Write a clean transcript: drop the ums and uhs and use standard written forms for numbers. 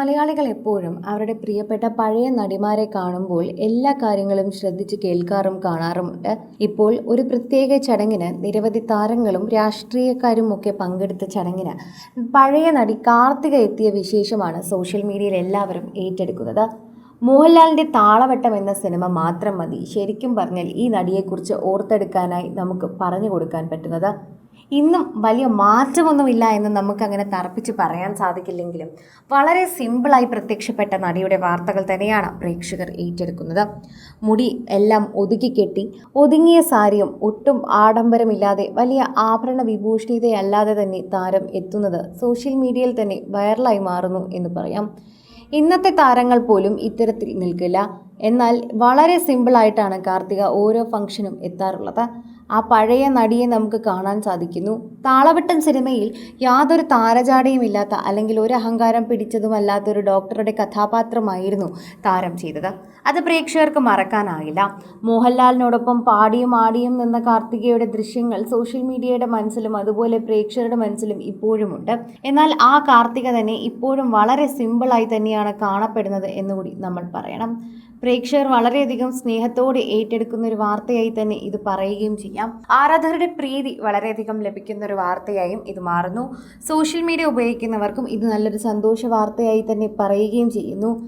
മലയാളികൾ എപ്പോഴും അവരുടെ പ്രിയപ്പെട്ട പഴയ നടിമാരെ കാണുമ്പോൾ എല്ലാ കാര്യങ്ങളും ശ്രദ്ധിച്ച് കേൾക്കാറും കാണാറുമുണ്ട്. ഇപ്പോൾ ഒരു പ്രത്യേക ചടങ്ങിന് നിരവധി താരങ്ങളും രാഷ്ട്രീയക്കാരും ഒക്കെ പങ്കെടുത്ത ചടങ്ങിന് പഴയ നടി കാർത്തിക എത്തിയ വിശേഷമാണ് സോഷ്യൽ മീഡിയയിൽ എല്ലാവരും ഏറ്റെടുക്കുന്നത്. മോഹൻലാലിൻ്റെ താളവട്ടം എന്ന സിനിമ മാത്രം മതി ശരിക്കും പറഞ്ഞാൽ ഈ നടിയെക്കുറിച്ച് ഓർത്തെടുക്കാനായി നമുക്ക് പറഞ്ഞു കൊടുക്കാൻ പറ്റുന്നത്. ഇന്നും വലിയ മാറ്റമൊന്നുമില്ല എന്ന് നമുക്കങ്ങനെ തറപ്പിച്ച് പറയാൻ സാധിക്കില്ലെങ്കിലും വളരെ സിമ്പിളായി പ്രത്യക്ഷപ്പെട്ട നടിയുടെ വാർത്തകൾ തന്നെയാണ് പ്രേക്ഷകർ ഏറ്റെടുക്കുന്നത്. മുടി എല്ലാം ഒതുക്കിക്കെട്ടി ഒതുങ്ങിയ സാരിയും ഒട്ടും ആഡംബരമില്ലാതെ വലിയ ആഭരണ വിഭൂഷിതയല്ലാതെ തന്നെ താരം എത്തുന്നത് സോഷ്യൽ മീഡിയയിൽ തന്നെ വൈറലായി മാറുന്നു എന്ന് പറയാം. ഇന്നത്തെ താരങ്ങൾ പോലും ഇത്തരത്തിൽ നിൽക്കില്ല. എന്നാൽ വളരെ സിമ്പിളായിട്ടാണ് കാർത്തിക ഓരോ ഫംഗ്ഷനും എത്താറുള്ളത്. ആ പഴയ നടിയെ നമുക്ക് കാണാൻ സാധിക്കുന്നു. താളവട്ടം സിനിമയിൽ യാതൊരു താരജാടയും ഇല്ലാത്ത അല്ലെങ്കിൽ ഒരു അഹങ്കാരം പിടിച്ചതുമല്ലാത്ത ഒരു ഡോക്ടറുടെ കഥാപാത്രമായിരുന്നു താരം ചെയ്തത്. അത് പ്രേക്ഷകർക്ക് മറക്കാനാകില്ല. മോഹൻലാലിനോടൊപ്പം പാടിയും ആടിയും നിന്ന കാർത്തികയുടെ ദൃശ്യങ്ങൾ സോഷ്യൽ മീഡിയയുടെ മനസ്സിലും അതുപോലെ പ്രേക്ഷകരുടെ മനസ്സിലും ഇപ്പോഴുമുണ്ട്. എന്നാൽ ആ കാർത്തിക തന്നെ ഇപ്പോഴും വളരെ സിമ്പിളായി തന്നെയാണ് കാണപ്പെടുന്നത് എന്നുകൂടി നമ്മൾ പറയണം. പ്രേക്ഷകർ വളരെയധികം സ്നേഹത്തോടെ ഏറ്റെടുക്കുന്ന ഒരു വാർത്തയായി തന്നെ ഇത് പറയുകയും ചെയ്യാം. ആരാധകരുടെ പ്രീതി വളരെയധികം ലഭിക്കുന്ന ഒരു വാർത്തയായും ഇത് മാറുന്നു. സോഷ്യൽ മീഡിയ ഉപയോഗിക്കുന്നവർക്കും ഇത് നല്ലൊരു സന്തോഷ വാർത്തയായി തന്നെ പറയുകയും ചെയ്യുന്നു.